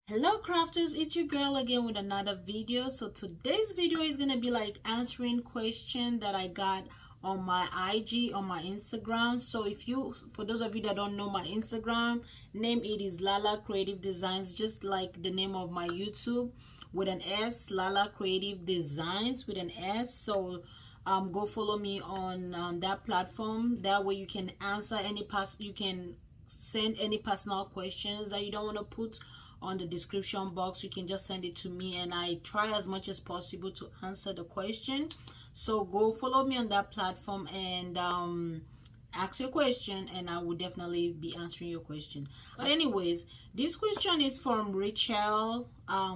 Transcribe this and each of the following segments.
Hello crafters, it's your girl again with another video. So today's video is gonna be like answering question that I got on my IG, on my Instagram. So for those of you that don't know my Instagram name, it is LaLa Creative Designs, just like the name of my YouTube with an S, LaLa Creative Designs with an S. So go follow me on that platform. That way you can answer you can send any personal questions that you don't want to put on the description box. You can just send it to me and I try as much as possible to answer the question. So go follow me on that platform and ask your question and I will definitely be answering your question. But anyways, this question is from Rachel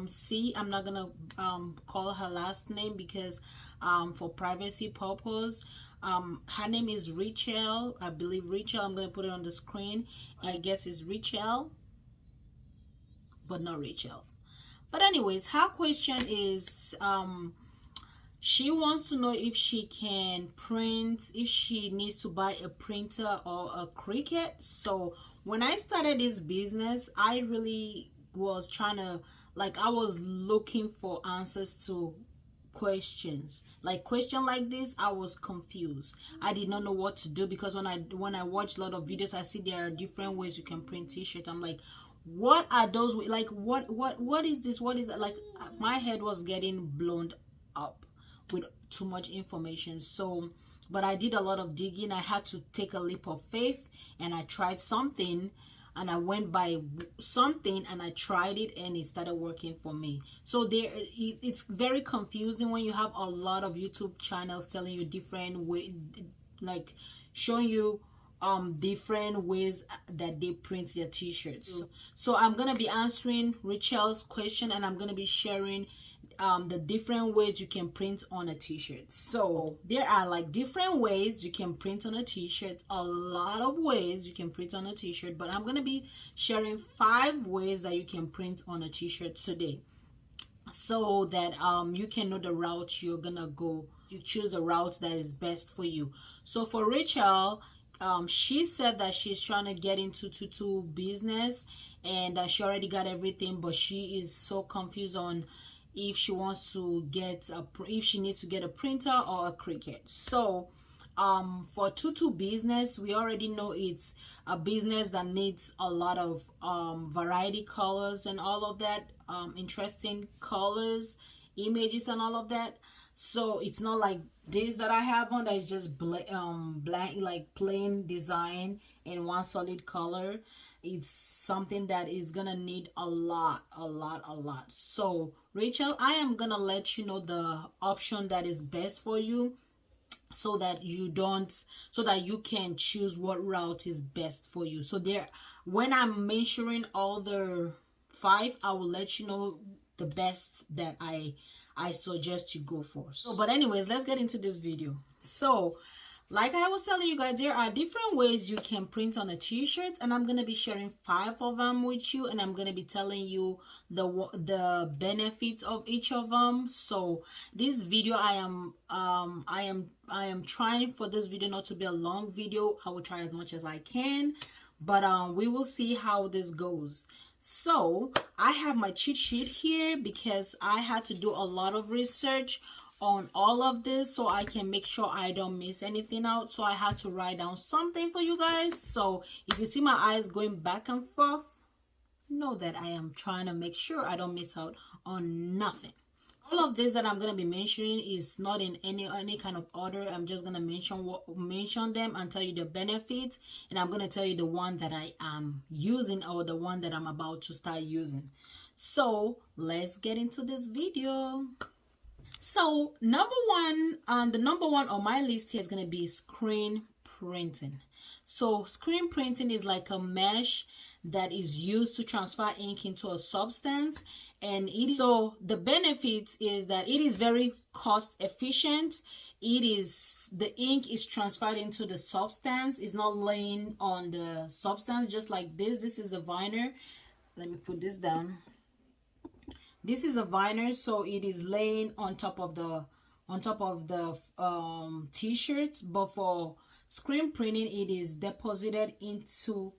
C. I'm not gonna call her last name because for privacy purpose. Her name is Rachel, I believe. Rachel, I'm gonna put it on the screen. I guess it's Rachel, but not Rachel. But anyways, her question is she wants to know if she can print, if she needs to buy a printer or a Cricut. So when I started this business, I really was trying to, like, I was looking for answers to questions like this. I was confused. I did not know what to do because when I watch a lot of videos, I see there are different ways you can print t-shirt. I'm like, what are those, like what is this, what is that? Like, my head was getting blown up with too much information. So but I did a lot of digging. I had to take a leap of faith and I tried something and I went by something and I tried it and it started working for me. So it's very confusing when you have a lot of YouTube channels telling you different way, like showing you different ways that they print their t-shirts. So I'm gonna be answering Rachel's question and I'm gonna be sharing the different ways you can print on a t-shirt. So there are like different ways you can print on a t-shirt, a lot of ways you can print on a t-shirt, but I'm gonna be sharing 5 ways that you can print on a t-shirt today, so that you can know the route you're gonna go. You choose a route that is best for you. So for Rachel, she said that she's trying to get into tutu business and she already got everything, but she is so confused on if she wants to get if she needs to get a printer or a Cricut. So for tutu business, we already know it's a business that needs a lot of variety colors and all of that, interesting colors, images and all of that. So it's not like this that I have on that is just blank, like plain design in one solid color. It's something that is gonna need a lot. So Rachel, I am gonna let you know the option that is best for you, so that you can choose what route is best for you. So there, when I'm mentioning all the 5, I will let you know the best that I suggest you go for. So but anyways, let's get into this video. So like I was telling you guys, there are different ways you can print on a t-shirt and I'm going to be sharing 5 of them with you and I'm going to be telling you the benefits of each of them. So this video, I am trying for this video not to be a long video. I will try as much as I can, but we will see how this goes. So I have my cheat sheet here because I had to do a lot of research on all of this so I can make sure I don't miss anything out. So I had to write down something for you guys. So if you see my eyes going back and forth, know that I am trying to make sure I don't miss out on nothing. All of this that I'm going to be mentioning is not in any kind of order. I'm just going to mention them and tell you the benefits, and I'm going to tell you the one that I am using or the one that I'm about to start using. So let's get into this video. So the number one on my list here is going to be screen printing. So screen printing is like a mesh that is used to transfer ink into a substance, and so the benefits is that it is very cost efficient. The ink is transferred into the substance. It's not laying on the substance just like this. This is a vinyl. Let me put this down. This is a vinyl, so it is laying on top of the t-shirts, but for screen printing it is deposited into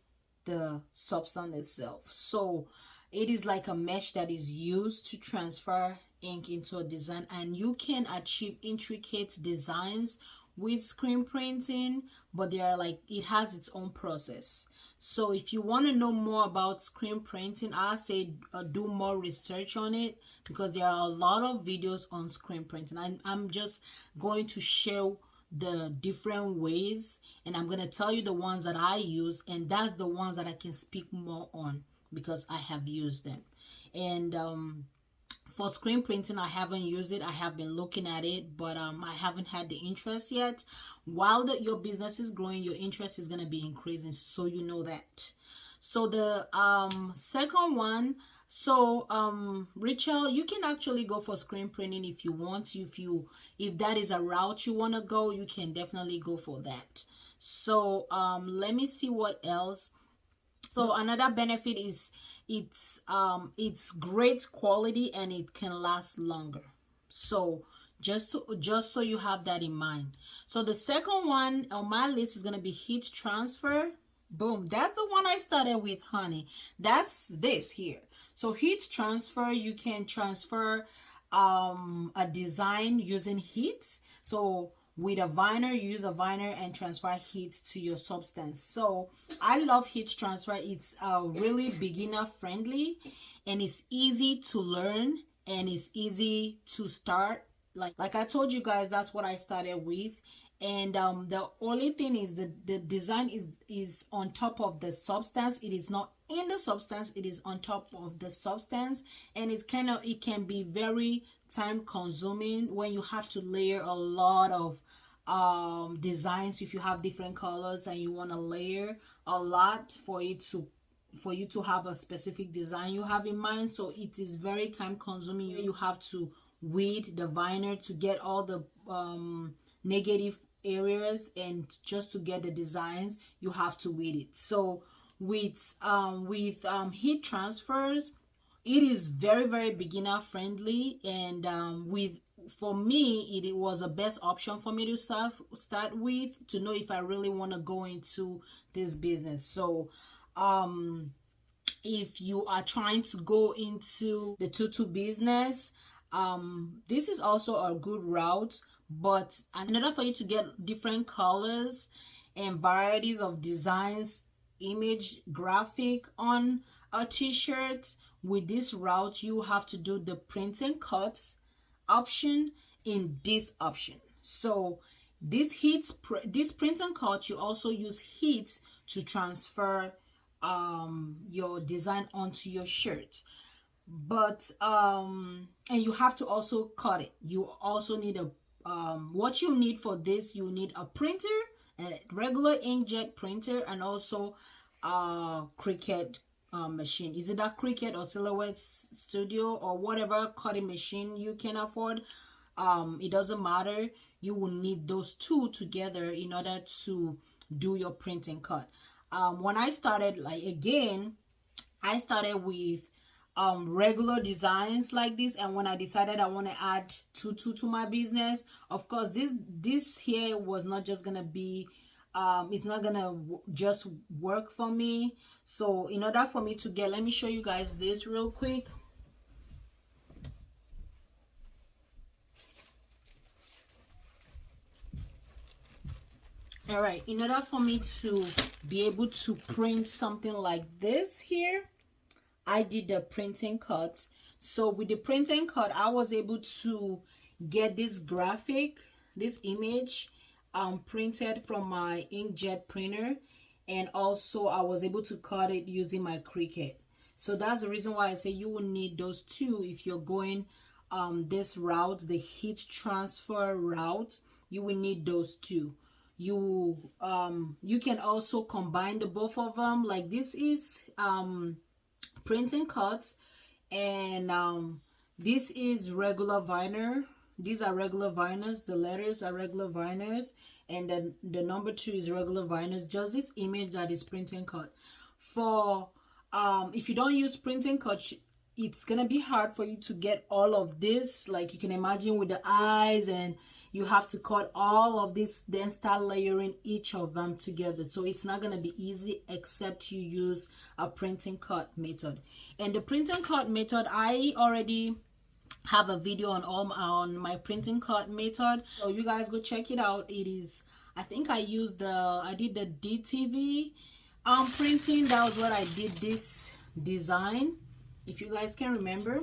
the substance itself. So It is like a mesh that is used to transfer ink into a design, and you can achieve intricate designs with screen printing, but they are like, it has its own process. So if you want to know more about screen printing, I say do more research on it, because there are a lot of videos on screen printing. I'm just going to show the different ways, and I'm going to tell you the ones that I use, and that's the ones that I can speak more on because I have used them. And for screen printing, I haven't used it. I have been looking at it, but I haven't had the interest yet. While your business is growing, your interest is going to be increasing, so you know that. So the second one, so Rachel, you can actually go for screen printing if you want. If that is a route you want to go, you can definitely go for that. So let me see what else. So another benefit is it's great quality and it can last longer. So just so you have that in mind. So the second one on my list is going to be heat transfer. Boom, that's the one I started with, honey. That's this here. So heat transfer, you can transfer a design using heat. So with a vinyl, you use a vinyl and transfer heat to your substance. So I love heat transfer. It's really beginner friendly, and it's easy to learn, and it's easy to start. Like I told you guys, that's what I started with. And the only thing is the design is on top of the substance. It is not in the substance, it is on top of the substance, and it can be very time consuming when you have to layer a lot of designs. If you have different colors and you want to layer a lot for you to have a specific design you have in mind, so it is very time consuming. You have to weed the vinyl to get all the negative areas, and just to get the designs you have to weed it. So with heat transfers, it is very, very beginner friendly, and for me it was the best option for me to start with, to know if I really want to go into this business. So if you are trying to go into the tutu business, this is also a good route. But in order for you to get different colors and varieties of designs, image, graphic on a t-shirt, with this route, you have to do the print and cut option in this option. So this print and cut, you also use heat to transfer your design onto your shirt. But and you have to also cut it. You also need a what you need for this, you need a printer, a regular inkjet printer, and also a Cricut machine. Is it a Cricut or Silhouette Studio or whatever cutting machine you can afford? It doesn't matter. You will need those two together in order to do your print and cut. When I started, I started with regular designs like this, and when I decided I want to add tutu to my business, of course this here was not just gonna be it's not gonna just work for me. So in order for me to get, let me show you guys this real quick. All right, in order for me to be able to print something like this here, I did the printing cut. So with the printing cut, I was able to get this graphic, this image printed from my inkjet printer, and also I was able to cut it using my Cricut. So that's the reason why I say you will need those two if you're going this route, the heat transfer route. You will need those two. You can also combine the both of them. Like this is printing cuts, and this is regular vinyl. These are regular vinyls. The letters are regular vinyls, and then the number 2 is regular vinyls. Just this image that is printing cut. For if you don't use printing cut, it's gonna be hard for you to get all of this, like you can imagine, with the eyes, and you have to cut all of this, then start layering each of them together. So it's not gonna be easy except you use a printing cut method. And the printing cut method, I already have a video on my printing cut method, so you guys go check it out. It is, I think I did the DTV printing. That was what I did this design, if you guys can remember.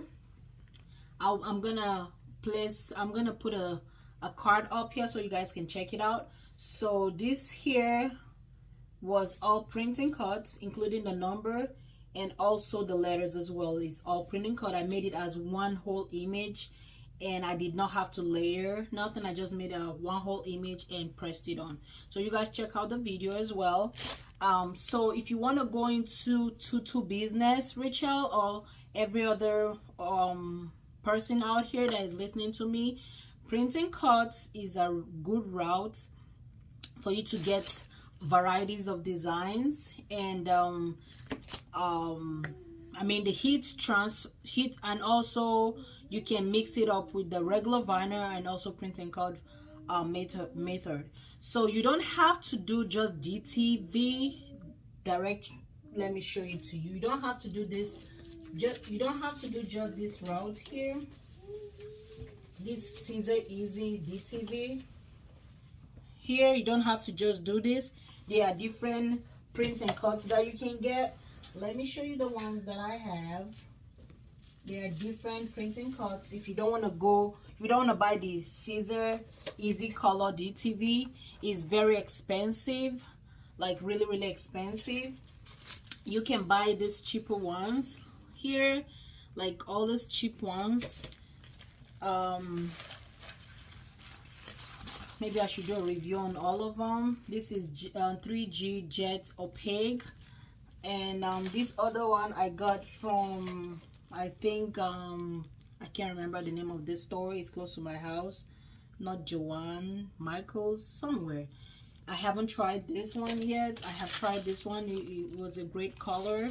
I'm gonna put a card up here so you guys can check it out. So this here was all printing cuts, including the number and also the letters as well. It's all printing cut. I made it as one whole image, and I did not have to layer nothing. I just made a one whole image and pressed it on. So you guys check out the video as well. So if you want to go into tutu business, Rachel, or every other person out here that is listening to me, printing cuts is a good route for you to get varieties of designs. And I mean, the heat, and also you can mix it up with the regular vinyl and also printing cut method. So you don't have to do just DTV direct. Let me show it to you. You don't have to do this, you don't have to do just this route here, this Scissor Easy DTV here. You don't have to just do this. There are different printing cuts that you can get. Let me show you the ones that I have. There are different printing cuts. If you don't want to go, if you don't want to buy the Scissor Easy Color DTV, it's very expensive, like really expensive. You can buy these cheaper ones here, like all these cheap ones. Maybe I should do a review on all of them. This is 3G Jet Opaque. And this other one I got from, I think, I can't remember the name of this store. It's close to my house. Not Joanne Michaels, somewhere. I haven't tried this one yet. I have tried this one. It was a great color.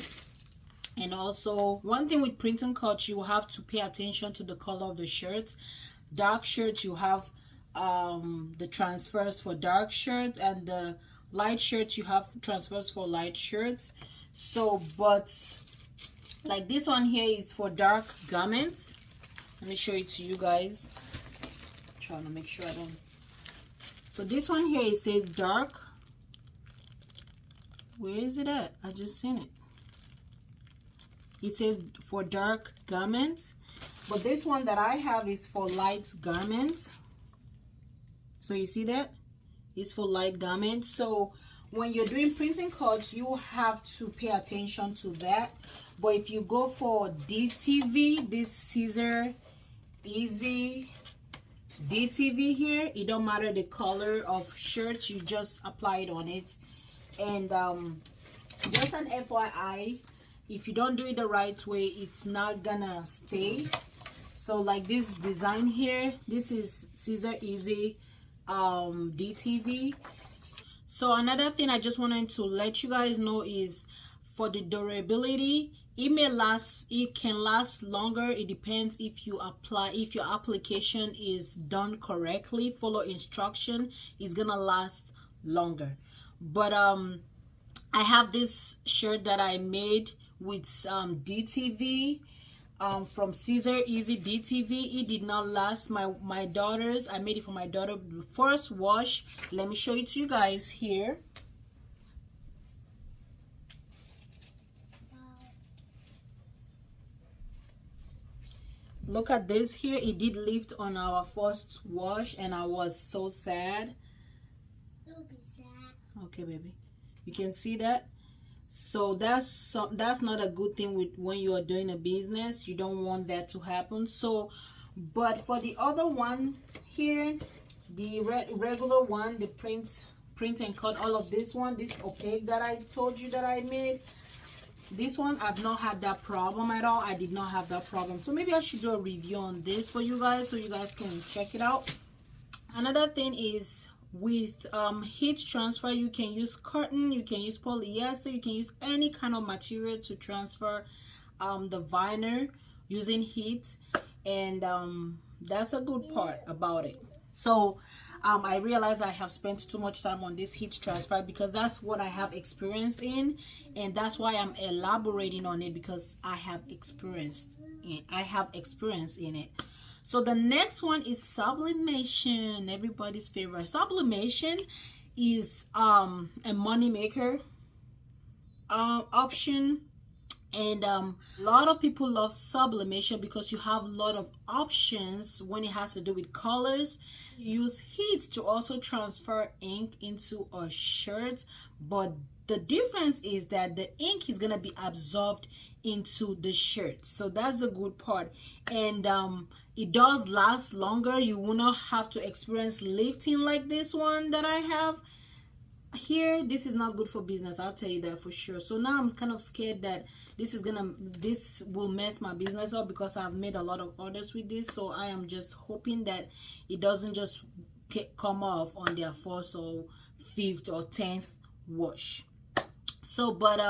And also, one thing with printing cuts, you have to pay attention to the color of the shirt. Dark shirts, you have the transfers for dark shirts, and the light shirts, you have transfers for light shirts. So, but like this one here is for dark garments. Let me show it to you guys. I'm trying to make sure I don't. So this one here, it says dark. Where is it at? I just seen it. It says for dark garments, but this one that I have is for light garments. So you see that? It's for light garments. So when you're doing printing cuts, you have to pay attention to that. But if you go for DTV, this Scissor Easy DTV here, it don't matter the color of shirts, you just apply it on it. And just an FYI, if you don't do it the right way, it's not gonna stay. So like this design here, this is Scissor Easy DTV. So another thing I just wanted to let you guys know is for the durability, it can last longer. It depends if you apply, if your application is done correctly, follow instruction, it's gonna last longer. But I have this shirt that I made with DTV from Scissor Easy DTV. It did not last. My daughter's, I made it for my daughter. First wash, let me show it to you guys here. Look at this here. It did lift on our first wash, and I was so sad. Don't be sad. Okay, baby. You can see that. So that's not a good thing with when you are doing a business. You don't want that to happen. So, but for the other one here, the regular one, the print and cut, all of this one, this opaque that I told you that I made, this one I've not had that problem at all. I did not have that problem. So maybe I should do a review on this for you guys so you guys can check it out. Another thing is, with heat transfer, you can use cotton, you can use polyester, you can use any kind of material to transfer the vinyl using heat, and that's a good part about it. So I realize I have spent too much time on this heat transfer because that's what I have experience in, and that's why I'm elaborating on it, because I have experience in it. So the next one is sublimation, everybody's favorite. Sublimation is a money maker option, and a lot of people love sublimation because you have a lot of options when it has to do with colors. Use heat to also transfer ink into a shirt, but the difference is that the ink is gonna be absorbed into the shirt, so that's the good part. And it does last longer. You will not have to experience lifting like this one that I have here. This is not good for business, I'll tell you that for sure. So now I'm kind of scared that this will mess my business up, because I've made a lot of orders with this. So I am just hoping that it doesn't just come off on their 4th or 5th or 10th wash. So but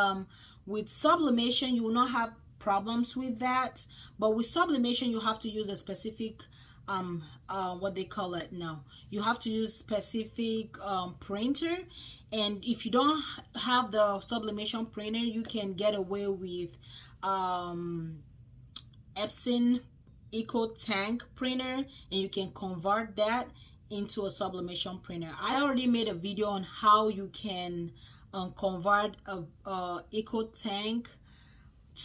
with sublimation you will not have problems with that, but with sublimation you have to use a specific what they call it now, you have to use specific printer. And if you don't have the sublimation printer, you can get away with Epson Eco Tank printer, and you can convert that into a sublimation printer. I already made a video on how you can convert a Eco Tank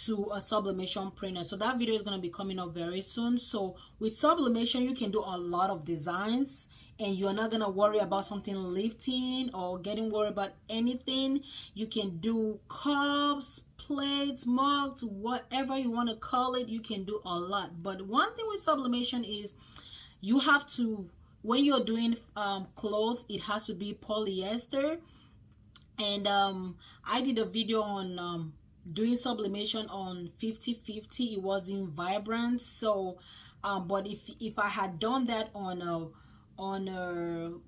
to a sublimation printer, so that video is going to be coming up very soon. So with sublimation you can do a lot of designs, and you're not going to worry about something lifting or getting worried about anything. You can do cups, plates, mugs, whatever you want to call it, you can do a lot. But one thing with sublimation is you have to, when you're doing clothes, it has to be polyester. And I did a video on doing sublimation on 50/50. It wasn't vibrant, so but if I had done that on a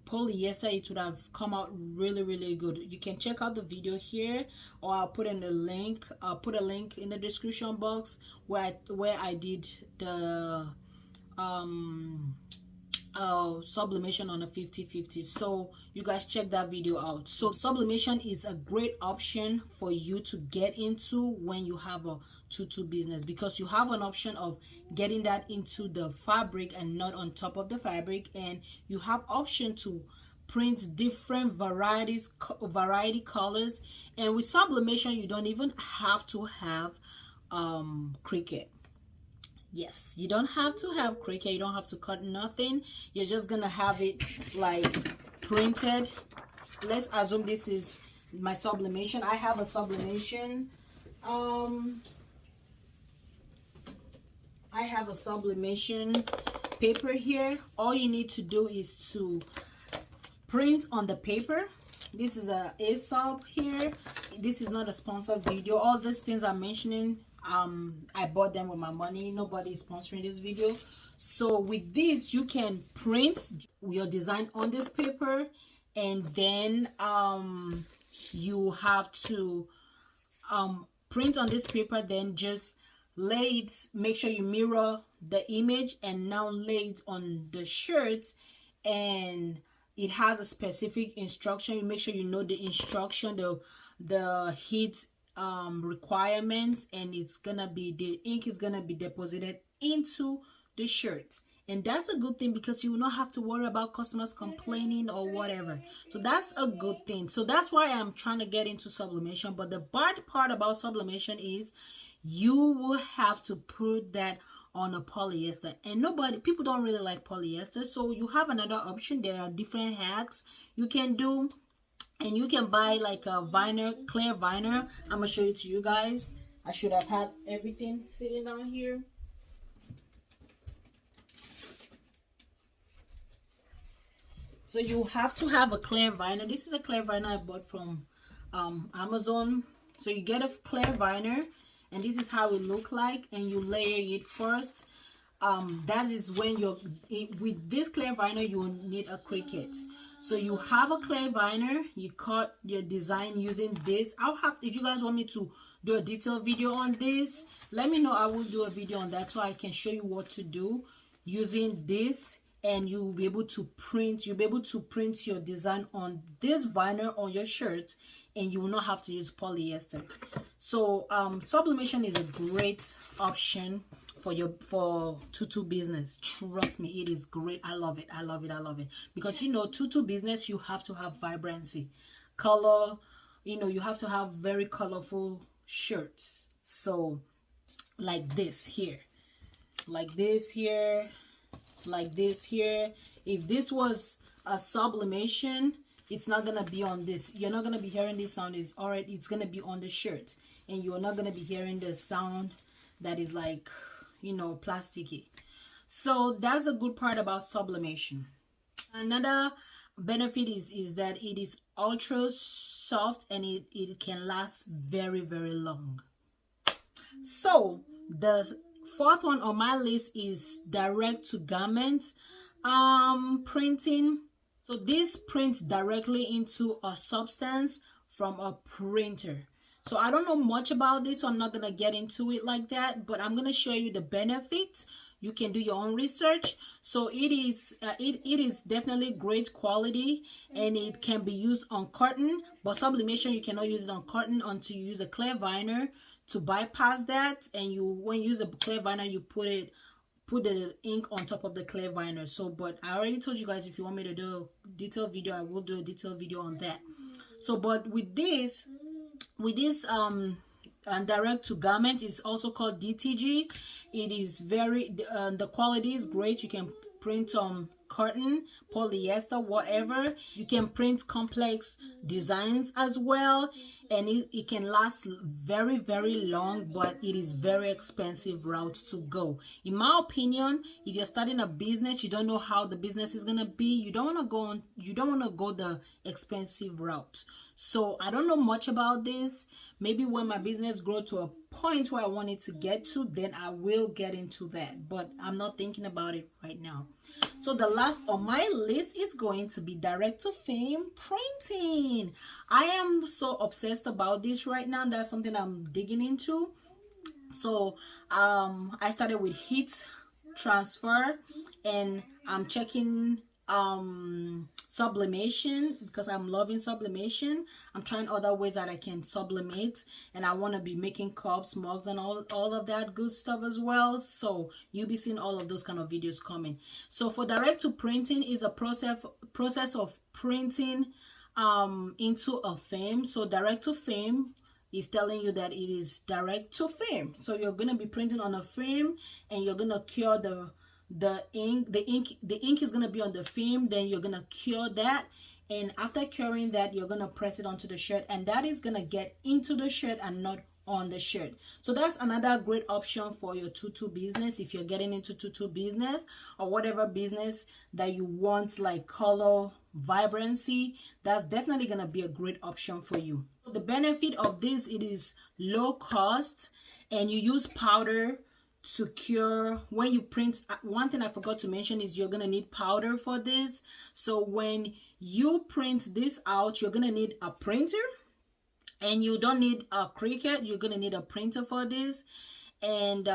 polyester, it would have come out really good. You can check out the video here, or I'll put in the link. I'll put a link in the description box where I did the sublimation on a 50/50. So you guys check that video out. So sublimation is a great option for you to get into when you have a tutu business, because you have an option of getting that into the fabric and not on top of the fabric, and you have option to print different variety colors. And with sublimation you don't even have to have Cricut. Yes, you don't have to have Cricut, you don't have to cut nothing. You're just gonna have it like printed. Let's assume this is my sublimation. I have a sublimation I have a sublimation paper here. All you need to do is to print on the paper. This is a sub here. This is not a sponsored video. All these things I'm mentioning, I bought them with my money. Nobody is sponsoring this video. So with this you can print your design on this paper, and then you have to print on this paper, then just lay it, make sure you mirror the image, and now lay it on the shirt. And it has a specific instruction. You make sure you know the instruction, the heat requirements, and it's gonna be, the ink is gonna be deposited into the shirt. And that's a good thing, because you will not have to worry about customers complaining or whatever. So that's a good thing. So that's why I'm trying to get into sublimation. But the bad part about sublimation is you will have to put that on a polyester, and people don't really like polyester. So you have another option. There are different hacks you can do, and you can buy like a vinyl, clear vinyl. I'm gonna show it to you guys. I should have had everything sitting down here. So you have to have a clear vinyl. This is a clear vinyl I bought from Amazon. So you get a clear vinyl, and this is how it look like, and you layer it first. That is when with this clear vinyl you need a Cricut. So you have a clear binder, you cut your design using this. I'll have, if you guys want me to do a detailed video on this, let me know. I will do a video on that so I can show you what to do using this, and you'll be able to print, you'll be able to print your design on this vinyl on your shirt, and you will not have to use polyester. So sublimation is a great option for your tutu business. Trust me, it is great. I love it. I love it. I love it. Because you know, tutu business, you have to have vibrancy, color. You know, you have to have very colorful shirts. So like this here, like this here, like this here. If this was a sublimation, it's not gonna be on this. You're not gonna be hearing this sound. Is all right. It's gonna be on the shirt, and you're not gonna be hearing the sound that is like, you know, plasticky. So that's a good part about sublimation. Another benefit is that it is ultra soft, and it can last very, very long. So the fourth one on my list is direct to garment printing. So this prints directly into a substance from a printer. So I don't know much about this, so I'm not gonna get into it like that, but I'm gonna show you the benefits. You can do your own research. So it is definitely great quality, and it can be used on cotton, but sublimation you cannot use it on cotton until you use a clear vinyl to bypass that. And when you use a clear vinyl, you put the ink on top of the clear vinyl. So, but I already told you guys, if you want me to do a detailed video, I will do a detailed video on that. So, but with this and direct to garment is also called DTG. It is very the quality is great. You can print on cotton, polyester, whatever. You can print complex designs as well, and it can last very, very long, but it is very expensive route to go. In my opinion, if you're starting a business, you don't know how the business is gonna be, you don't want to go the expensive route. So I don't know much about this. Maybe when my business grow to a point where I want it to get to, then I will get into that, but I'm not thinking about it right now. So the last on my list is going to be direct to fame printing. I am so obsessed about this right now. That's something I'm digging into. So I started with heat transfer, and I'm checking sublimation because I'm loving sublimation. I'm trying other ways that I can sublimate, and I want to be making cups, mugs, and all of that good stuff as well. So you'll be seeing all of those kind of videos coming. So for direct to printing is a process of printing into a frame. So direct to frame is telling you that it is direct to frame. So you're going to be printing on a frame, and you're going to cure the ink is going to be on the film. Then you're going to cure that, and after curing that, you're going to press it onto the shirt, and that is going to get into the shirt and not on the shirt. So that's another great option for your tutu business. If you're getting into tutu business or whatever business that you want, like color, vibrancy, that's definitely going to be a great option for you. So the benefit of this, it is low cost, and you use powder to cure when you print. One thing I forgot to mention is you're gonna need powder for this. So when you print this out, you're gonna need a printer, and you don't need a Cricut. You're gonna need a printer for this, and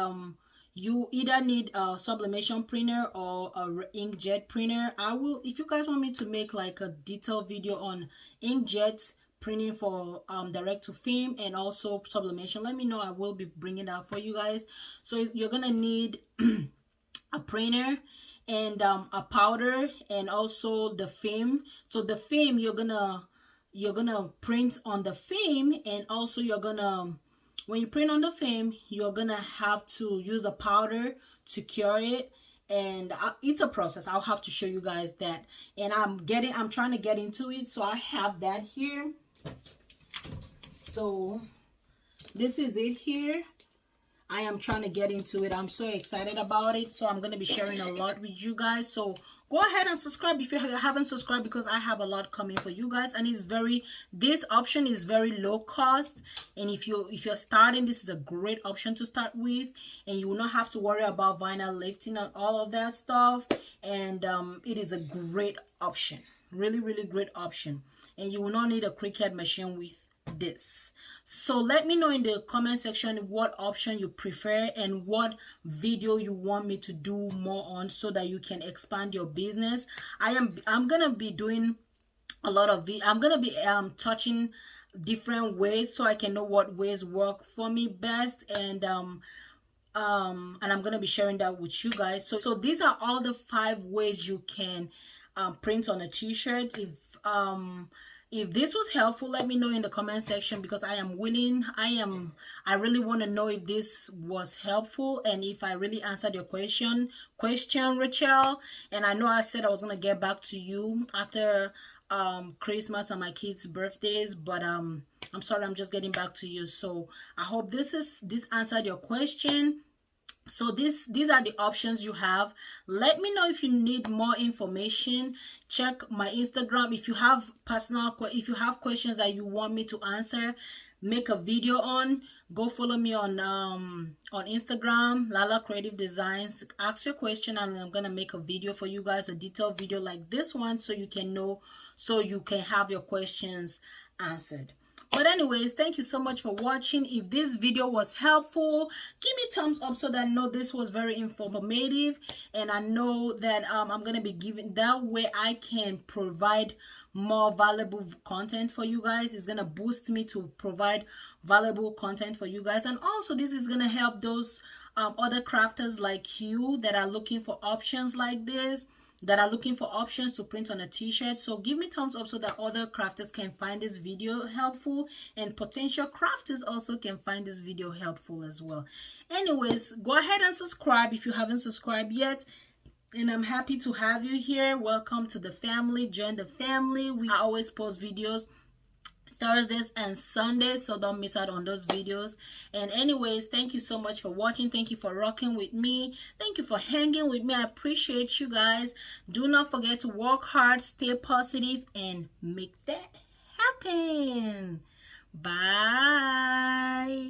you either need a sublimation printer or a inkjet printer. I will, if you guys want me to make like a detailed video on inkjet printing for direct to film and also sublimation, let me know. I will be bringing that for you guys. So you're gonna need a printer and a powder, and also the film. So the film, you're gonna print on the film, and also you're gonna, when you print on the film, you're gonna have to use a powder to cure it. And it's a process. I'll have to show you guys that, and I'm trying to get into it. So I have that here. So this is it here. I am trying to get into it. I'm so excited about it. So I'm going to be sharing a lot with you guys. So go ahead and subscribe if you haven't subscribed, because I have a lot coming for you guys. And this option is very low cost. And if you're starting, this is a great option to start with. And you will not have to worry about vinyl lifting and all of that stuff. And it is a great option. Really, really great option. And you will not need a Cricut machine with this. So let me know in the comment section what option you prefer and what video you want me to do more on, so that you can expand your business. I'm gonna be doing a lot of I'm gonna be touching different ways, so I can know what ways work for me best, and I'm gonna be sharing that with you guys. So these are all the 5 ways you can print on a t-shirt. If this was helpful, let me know in the comment section, because I really want to know if this was helpful and if I really answered your question, Rachel. And I know I said I was gonna get back to you after Christmas and my kids' birthdays, but I'm sorry, I'm just getting back to you. So I hope this answered your question. So these are the options you have. Let me know if you need more information. Check my Instagram. If you have questions that you want me to answer, make a video on, go follow me on Instagram, LaLa Creative Designs. Ask your question and I'm gonna make a video for you guys, a detailed video like this one, so you can know, so you can have your questions answered. But anyways, thank you so much for watching. If this video was helpful, give me thumbs up so that I know this was very informative, and I know that I'm gonna be giving, that way I can provide more valuable content for you guys. It's gonna boost me to provide valuable content for you guys, and also this is gonna help those other crafters like you that are looking for options like this, that are looking for options to print on a t-shirt. So give me thumbs up so that other crafters can find this video helpful, and potential crafters also can find this video helpful as well. Anyways, go ahead and subscribe if you haven't subscribed yet, and I'm happy to have you here. Welcome to the family. Join the family. We always post videos Thursdays and Sundays, so don't miss out on those videos. And anyways, thank you so much for watching. Thank you for rocking with me. Thank you for hanging with me. I appreciate you guys. Do not forget to work hard, stay positive, and make that happen. Bye.